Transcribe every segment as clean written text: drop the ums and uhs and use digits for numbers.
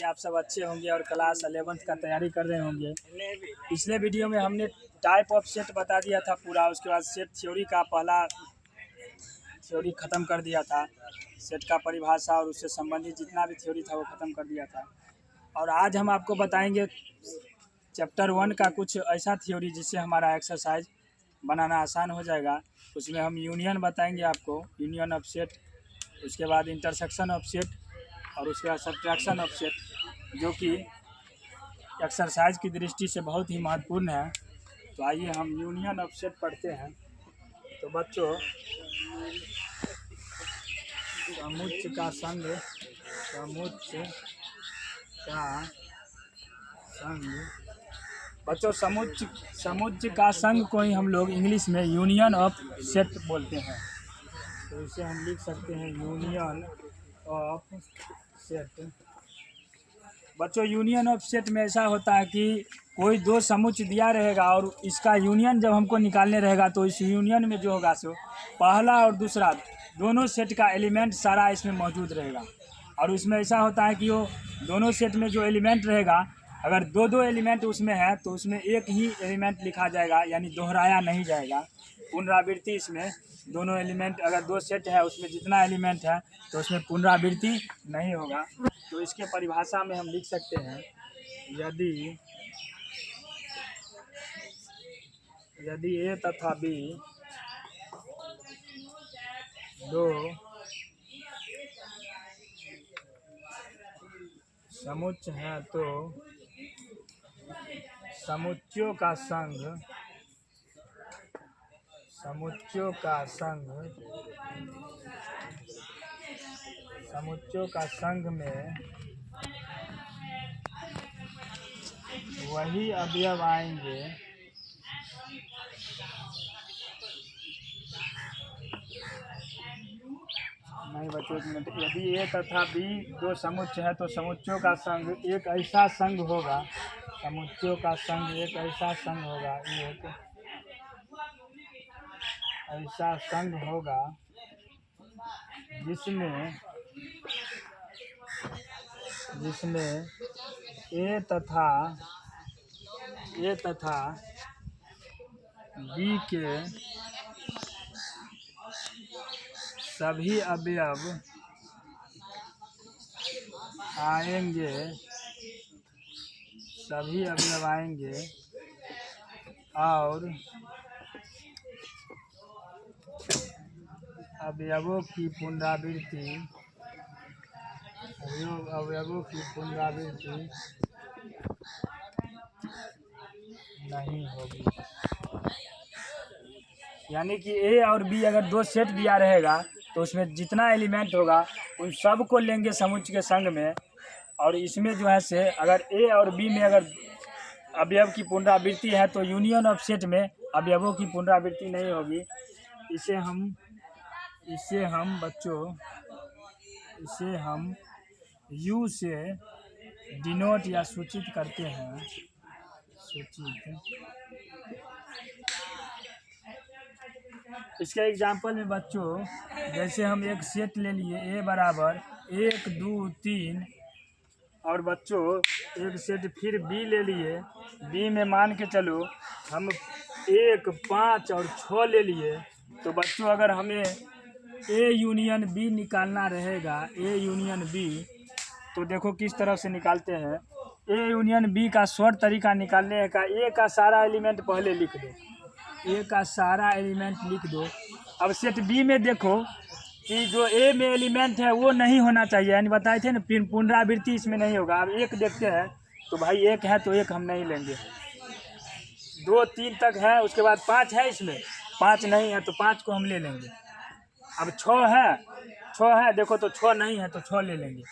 कि आप सब अच्छे होंगे और क्लास 11th का तैयारी कर रहे होंगे। पिछले वीडियो में हमने टाइप ऑफ सेट बता दिया था पूरा, उसके बाद सेट थ्योरी का पहला थ्योरी ख़त्म कर दिया था। सेट का परिभाषा और उससे संबंधित जितना भी थ्योरी था वो ख़त्म कर दिया था। और आज हम आपको बताएंगे चैप्टर 1 का कुछ ऐसा थ्योरी जिससे हमारा एक्सरसाइज बनाना आसान हो जाएगा। उसमें हम यूनियन बताएंगे आपको, यूनियन ऑफ सेट, उसके बाद इंटरसेक्शन ऑफ सेट और उसके बाद सब्ट्रैक्शन ऑफ सेट, जो कि एक्सरसाइज की दृष्टि से बहुत ही महत्वपूर्ण है। तो आइए हम यूनियन ऑफ सेट पढ़ते हैं। तो बच्चों, समुच्चय का संघ, समुच्चय का संघ, बच्चों समुच्चय का संघ को ही हम लोग इंग्लिश में यूनियन ऑफ सेट बोलते हैं। तो इसे हम लिख सकते हैं यूनियन ऑफ सेट। बच्चों, यूनियन ऑफ सेट में ऐसा होता है कि कोई दो समुच्चय दिया रहेगा और इसका यूनियन जब हमको निकालने रहेगा तो इस यूनियन में जो होगा सो पहला और दूसरा दोनों सेट का एलिमेंट सारा इसमें मौजूद रहेगा। और उसमें ऐसा होता है कि वो दोनों सेट में जो एलिमेंट रहेगा, अगर दो दो एलिमेंट उसमें है तो उसमें एक ही एलिमेंट लिखा जाएगा, यानी दोहराया नहीं जाएगा। पुनरावृत्ति इसमें दोनों एलिमेंट, अगर दो सेट है उसमें जितना एलिमेंट है तो उसमें पुनरावृत्ति नहीं होगा। तो इसके परिभाषा में हम लिख सकते हैं, यदि ए तथा बी दो समुच्चय हैं तो समुच्चयों का संघ में वही अवयव आएंगे नहीं बच्चों, एक मिनट। यदि ए तथा बी दो समुच्चय है तो समुच्चयों का संघ एक ऐसा संघ होगा, समुच्चयों का संघ एक ऐसा संघ होगा, एक ऐसा संघ होगा जिसमें ए तथा बी के सभी अवयव आएंगे और अवयवों की पुनरावृत्ति नहीं होगी। यानी कि ए और बी अगर दो सेट दिया रहेगा तो उसमें जितना एलिमेंट होगा उन सब को लेंगे समुच्चय के संघ में। और इसमें जो है से अगर ए और बी में अगर अवयव की पुनरावृत्ति है तो यूनियन ऑफ सेट में अवयवों की पुनरावृत्ति नहीं होगी। इसे हम यू से डिनोट या सूचित करते हैं, इसके एग्जाम्पल में बच्चों, जैसे हम एक सेट ले लिए ए बराबर 1 2 3 और बच्चों एक सेट फिर बी ले लिए। बी में मान के चलो हम 1 5 और 6 ले लिए। तो बच्चों अगर हमें ए यूनियन बी निकालना रहेगा, ए यूनियन बी, तो देखो किस तरह से निकालते हैं। ए यूनियन बी का शॉर्ट तरीका निकालने का, ए का सारा एलिमेंट पहले लिख दो, ए का सारा एलिमेंट लिख दो। अब सेट बी में देखो कि जो ए में एलिमेंट है वो नहीं होना चाहिए, यानी बताए थे ना पुनरावृत्ति इसमें नहीं होगा। अब एक देखते हैं तो भाई एक है तो एक हम नहीं लेंगे, 2 3 तक है, उसके बाद 5 है, इसमें 5 नहीं है तो 5 को हम ले लेंगे। अब 6 है देखो तो 6 नहीं है तो 6 ले लेंगे।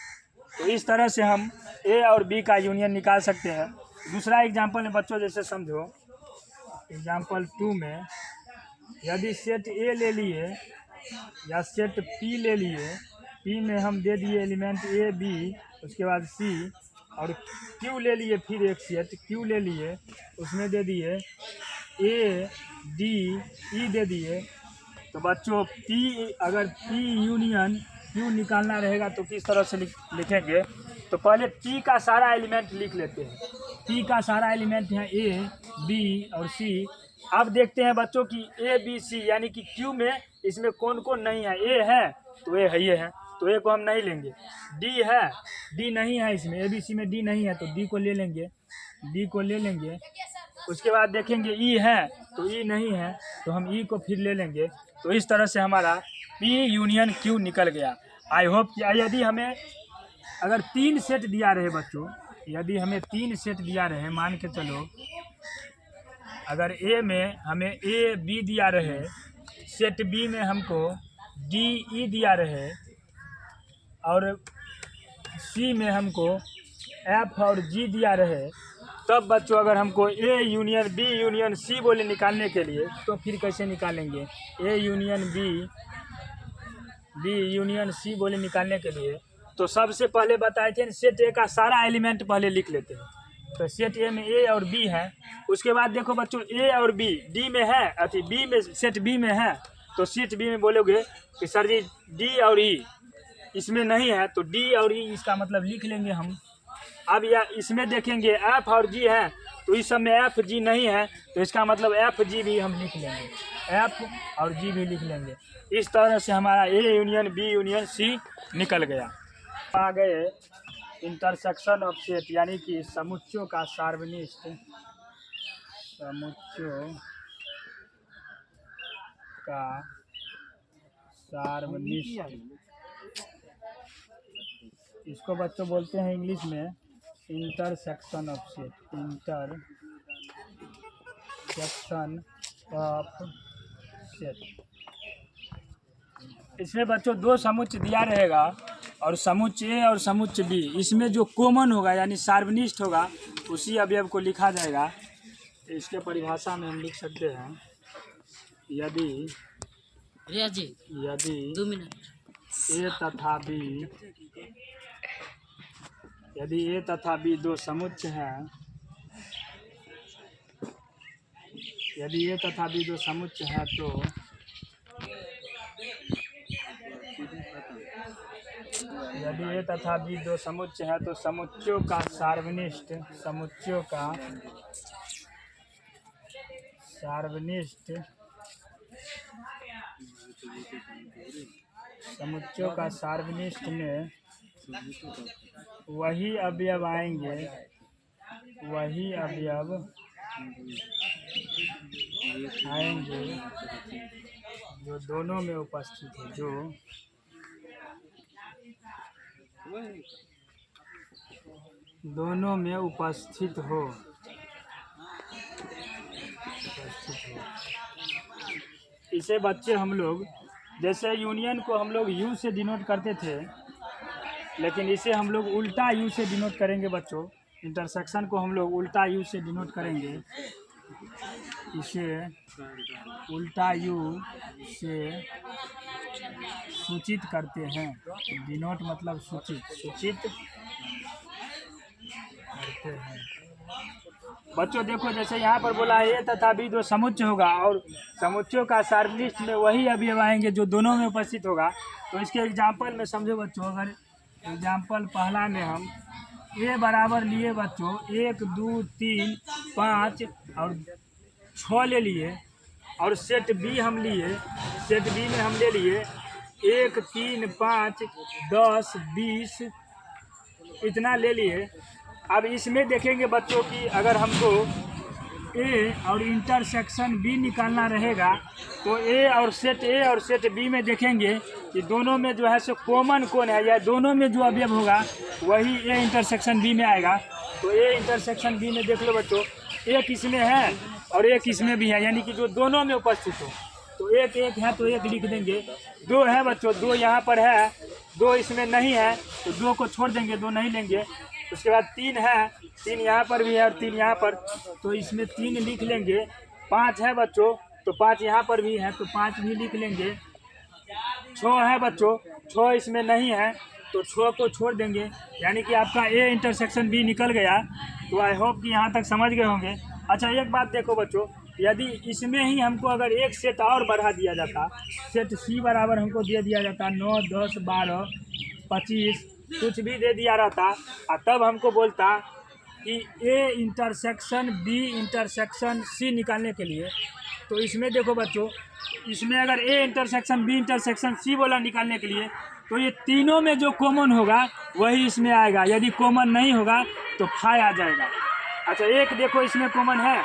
तो इस तरह से हम ए और बी का यूनियन निकाल सकते हैं। दूसरा एग्जाम्पल है बच्चों, जैसे समझो एग्जाम्पल 2 में यदि सेट ए ले लिए या सेट पी ले लिए, पी में हम दे दिए एलिमेंट ए बी, उसके बाद सी, और क्यू ले लिए, फिर एक सेट क्यू ले लिए, उसमें दे दिए ए डी ई दे दिए। तो बच्चों पी, अगर पी यूनियन क्यू निकालना रहेगा तो किस तरह से लिखेंगे, तो पहले टी का सारा एलिमेंट लिख लेते हैं। टी का सारा एलिमेंट है ए, बी और सी। अब देखते हैं बच्चों की ए, बी, सी यानी कि क्यू में इसमें कौन कौन नहीं है। ए है तो ए है, ये है तो ए को हम नहीं लेंगे। डी है, डी नहीं है इसमें, ए बी सी में डी नहीं है तो डी को ले लेंगे, डी को ले लेंगे। उसके बाद देखेंगे ई है तो ई नहीं है तो हम ई को फिर ले लेंगे। तो इस तरह से हमारा पी यूनियन क्यू निकल गया। आई होप कि यदि हमें अगर 3 सेट दिया रहे बच्चों, यदि हमें 3 सेट दिया रहे, मान के चलो अगर ए में हमें ए बी दिया रहे, सेट बी में हमको डी ई दिया रहे और सी में हमको एफ और जी दिया रहे, तब बच्चों अगर हमको A union B union C बोले निकालने के लिए तो फिर कैसे निकालेंगे। A union B, B union C बोले निकालने के लिए तो सबसे पहले बताए थे सेट ए का सारा एलिमेंट पहले लिख लेते हैं। तो सेट ए में ए और बी है। उसके बाद देखो बच्चों ए और बी डी में है, अति बी में, सेट बी में है तो सेट बी में बोलोगे कि सर जी डी और ई इसमें नहीं है तो डी और ई इसका मतलब लिख लेंगे हम। अब या इसमें देखेंगे एफ और जी है तो इस सब में एफ जी नहीं है तो इसका मतलब एफ जी भी हम लिख लेंगे, एफ और जी भी लिख लेंगे। इस तरह से हमारा A union B union C निकल गया। आ गए इंटरसेक्शन ऑफ सेट यानी कि समुच्चयों का सार्वनिष्ठ, समुच्चयों का सार्वनिष्ठ, इसको बच्चों बोलते हैं इंग्लिश में intersection of set, intersection of set. इसमें बच्चों 2 समुच्चय दिया रहेगा और समुच्चय ए और समुच्चय बी, इसमें जो कॉमन होगा यानी सार्वनिष्ठ होगा उसी अवयव को लिखा जाएगा। इसके परिभाषा में हम लिख सकते हैं यदि 2 मिनट ए तथा बी, यदि ए तथा बी 2 समुच्चय हैं, यदि ए तथा बी 2 समुच्चय हैं तो यदि ए तथा बी 2 समुच्चय है तो समुच्चयों का सार्वनिष्ठ, समुच्चयों का सार्वनिष्ठ, समुच्चयों का सार्वनिष्ठ में वही अवयव आएंगे, वही अवयव आएंगे जो दोनों में उपस्थित है, जो दोनों में उपस्थित हो, इसे बच्चे हम लोग जैसे यूनियन को हम लोग यू से डिनोट करते थे, लेकिन इसे हम लोग उल्टा यू से डिनोट करेंगे बच्चों। इंटरसेक्शन को हम लोग उल्टा यू से डिनोट करेंगे, इसे उल्टा यू से सूचित करते हैं। डिनोट मतलब सूचित, सूचित करते हैं। बच्चों देखो जैसे यहाँ पर बोला है ए तथा बी 2 समुच्चय होगा और समुच्चयों का सार्वनिष्ठ में वही अवयव आएंगे जो दोनों में उपस्थित होगा। तो इसके एग्जाम्पल में समझो बच्चों, अगर एग्जाम्पल पहला में हम ए बराबर लिए बच्चों 1 2 3 5 और 6 ले लिए और सेट बी हम लिए, सेट बी में हम ले लिए 1 3 5 10 20 इतना ले लिए। अब इसमें देखेंगे बच्चों कि अगर हमको ए और इंटरसेक्शन बी निकालना रहेगा तो ए और सेट बी में देखेंगे कि दोनों में जो है सो कॉमन कौन है, या दोनों में जो अवयव होगा वही ए इंटरसेक्शन बी में आएगा। तो ए इंटरसेक्शन बी में देख लो बच्चों, एक इसमें है और एक इसमें भी है, यानी कि जो दोनों में उपस्थित हो। तो एक है तो एक लिख देंगे, 2 है बच्चों, 2 यहाँ पर है, 2 इसमें नहीं है तो 2 को छोड़ देंगे, 2 नहीं लेंगे। उसके बाद 3 है, 3 यहाँ पर भी है और 3 यहाँ पर, तो इसमें 3 लिख लेंगे। 5 है बच्चों तो 5 यहाँ पर भी है तो 5 भी लिख लेंगे। 6 है बच्चों, 6 इसमें नहीं है तो 6 को छोड़ देंगे, यानी कि आपका ए इंटरसेक्शन बी निकल गया। तो आई होप कि यहाँ तक समझ गए होंगे। अच्छा एक बात देखो बच्चों, यदि इसमें ही हमको अगर एक सेट और बढ़ा दिया जाता, सेट सी बराबर हमको दे दिया जाता 9 10 12 25 कुछ भी दे दिया रहता और तब हमको बोलता कि A intersection B intersection C निकालने के लिए। तो इसमें देखो बच्चों, इसमें अगर A intersection B intersection C बोला निकालने के लिए, तो ये तीनों में जो कॉमन होगा वही इसमें आएगा। यदि कॉमन नहीं होगा तो फाई आ जाएगा। अच्छा, एक देखो इसमें कॉमन है,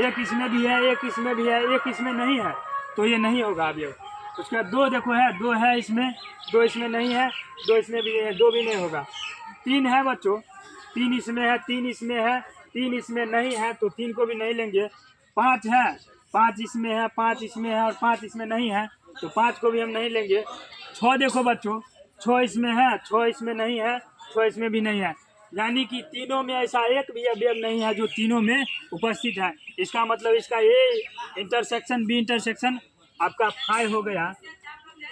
एक इसमें भी है, एक इसमें भी है, एक इसमें नहीं है, तो ये नहीं होगा अब ये। उसके बाद दो देखो है, दो है इसमें, दो इसमें नहीं है, दो इसमें भी है, दो भी नहीं होगा। तीन है बच्चों, तीन इसमें है, तीन इसमें है, तीन इसमें नहीं है, तो तीन को भी नहीं लेंगे। पाँच है, पाँच इसमें है, पाँच इसमें है और पाँच इसमें नहीं है, तो पाँच को भी हम नहीं लेंगे। छः देखो बच्चों, छः इसमें है, छः इसमें नहीं है, छः इसमें भी नहीं है। यानी कि तीनों में ऐसा एक भी अवयव नहीं है जो तीनों में उपस्थित है। इसका मतलब इसका ए इंटरसेक्शन बी इंटरसेक्शन आपका फाई हो गया,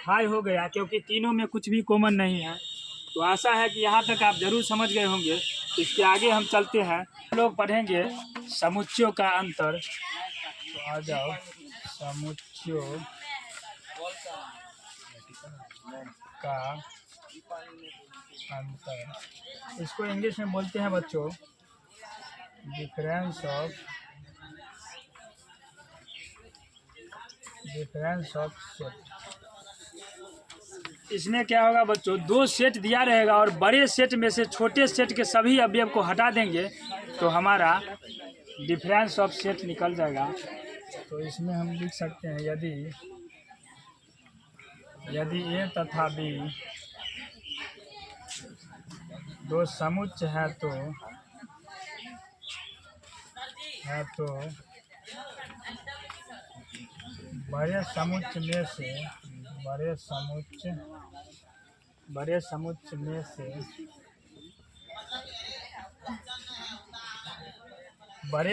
फाई हो गया, क्योंकि तीनों में कुछ भी कॉमन नहीं है। तो आशा है कि यहाँ तक आप जरूर समझ गए होंगे। इसके आगे हम चलते हैं, लोग पढ़ेंगे समुच्चयों का अंतर। तो आ जाओ, समुच्चयों का अंतर, इसको इंग्लिश में बोलते हैं बच्चों डिफरेंस ऑफ सेट। इसमें क्या होगा बच्चों, दो सेट दिया रहेगा और बड़े सेट में से छोटे सेट के सभी अवयव को हटा देंगे तो हमारा डिफरेंस ऑफ सेट निकल जाएगा। तो इसमें हम लिख सकते हैं, यदि ए तथा बी दो समुच्चय है तो बड़े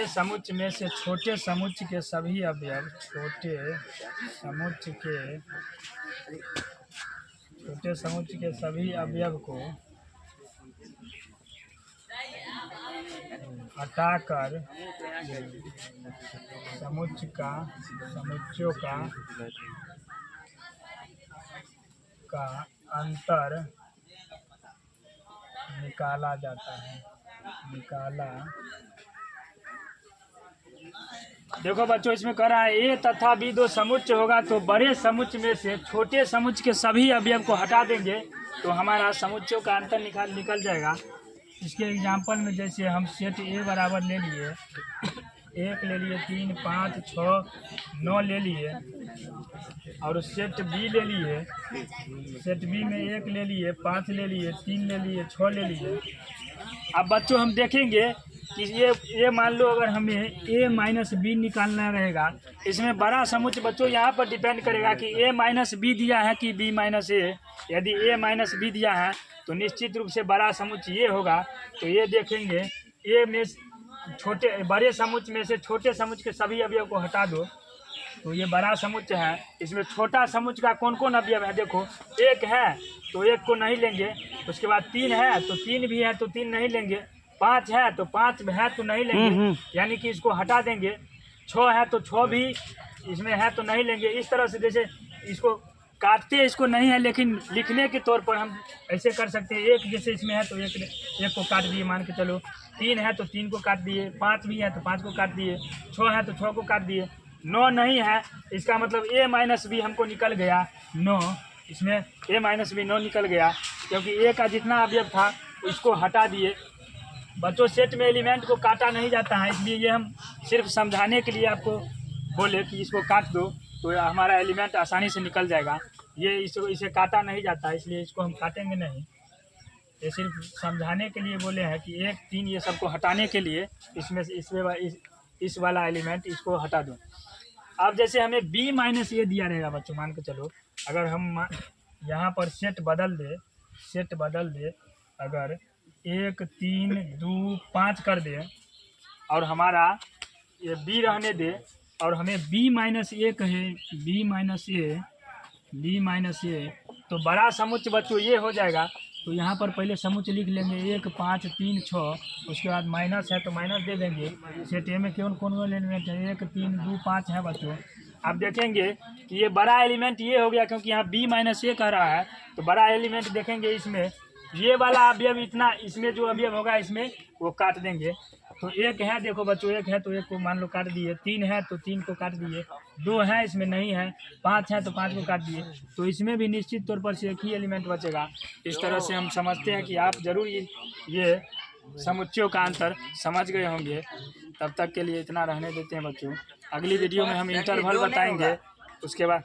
समुच्चय में से छोटे समुच्चय के सभी अवयव को हटाकर समुच्चयों का अंतर निकाला जाता है। देखो बच्चों, इसमें कह रहा है ए तथा बी दो समुच्चय होगा तो बड़े समुच्चय में से छोटे समुच्चय के सभी अवयव को हटा देंगे तो हमारा समुच्चयों का अंतर निकल जाएगा। इसके एग्जाम्पल में जैसे हम सेट ए बराबर ले लिए, 1 ले लिए, 3 5 6 9 ले लिए, और सेट बी ले लिए, सेट बी में 1 ले लिए, 5 ले लिए, 3 ले लिए, 6 ले लिए। अब बच्चों हम देखेंगे कि ये मान लो अगर हमें a माइनस बी निकालना रहेगा, इसमें बड़ा समुच्चय बच्चों यहाँ पर डिपेंड करेगा कि a माइनस बी दिया है कि b माइनस ए। यदि a माइनस बी दिया है तो निश्चित रूप से बड़ा समुच्चय ये होगा। तो ये देखेंगे a में बड़े समुच्चय में से छोटे समुच्चय के सभी अवयव को हटा दो तो ये बड़ा समुच्चय है। इसमें छोटा समुच्चय का कौन कौन अवयव है, देखो 1 है तो 1 को नहीं लेंगे, उसके बाद 3 है तो 3 भी है तो 3 नहीं लेंगे, 5 है तो 5 है तो नहीं लेंगे, यानी कि इसको हटा देंगे। 6 है तो 6 भी इसमें है तो नहीं लेंगे। इस तरह से जैसे इसको काटते इसको नहीं है, लेकिन लिखने के तौर पर हम ऐसे कर सकते हैं। 1 जैसे इसमें है तो 1 को काट दिए, मान के चलो। 3 है तो 3 को काट दिए, 5 भी है तो 5 को काट दिए, 6 है तो 6 को काट दिए, 9 नहीं है, इसका मतलब a माइनस बी हमको निकल गया 9। इसमें a माइनस बी 9 निकल गया, क्योंकि a का जितना अवयव था उसको हटा दिए। बच्चों सेट में एलिमेंट को काटा नहीं जाता है, इसलिए ये हम सिर्फ समझाने के लिए आपको बोले कि इसको काट दो तो हमारा एलिमेंट आसानी से निकल जाएगा। ये इसे काटा नहीं जाता है, इसलिए इसको हम काटेंगे नहीं। ये सिर्फ समझाने के लिए बोले हैं कि 1 3 ये सबको हटाने के लिए इसमें इस वाला एलिमेंट इसको हटा दो। अब जैसे हमें b माइनस ए दिया रहेगा बच्चों, मान के चलो अगर हम यहाँ पर सेट बदल दे, अगर 1 3 2 5 कर दे और हमारा ये b रहने दे और हमें b माइनस ए कहे, b माइनस ए तो बड़ा समुच्चय बच्चों ये हो जाएगा। तो यहाँ पर पहले समुच्चय लिख लेंगे 1 5 3 6, उसके बाद माइनस है तो माइनस दे देंगे। सेट ए में कौन एलिमेंट है, 1 3 2 5 है बच्चों। आप देखेंगे कि ये बड़ा एलिमेंट ये हो गया, क्योंकि यहाँ b माइनस ए कह रहा है तो बड़ा एलिमेंट देखेंगे इसमें ये वाला अवयव इतना, इसमें जो अवयव होगा इसमें वो काट देंगे। तो एक है, देखो बच्चों, एक है तो एक को मान लो काट दिए, 3 है तो 3 को काट दिए, 2 है इसमें नहीं है, 5 है तो 5 को काट दिए। तो इसमें भी निश्चित तौर पर से एक ही एलिमेंट बचेगा। इस तरह से हम समझते हैं कि आप जरूर ये समुच्चयों का अंतर समझ गए होंगे। तब तक के लिए इतना रहने देते हैं बच्चों। अगली वीडियो में हम इंटरवल बताएंगे, उसके बाद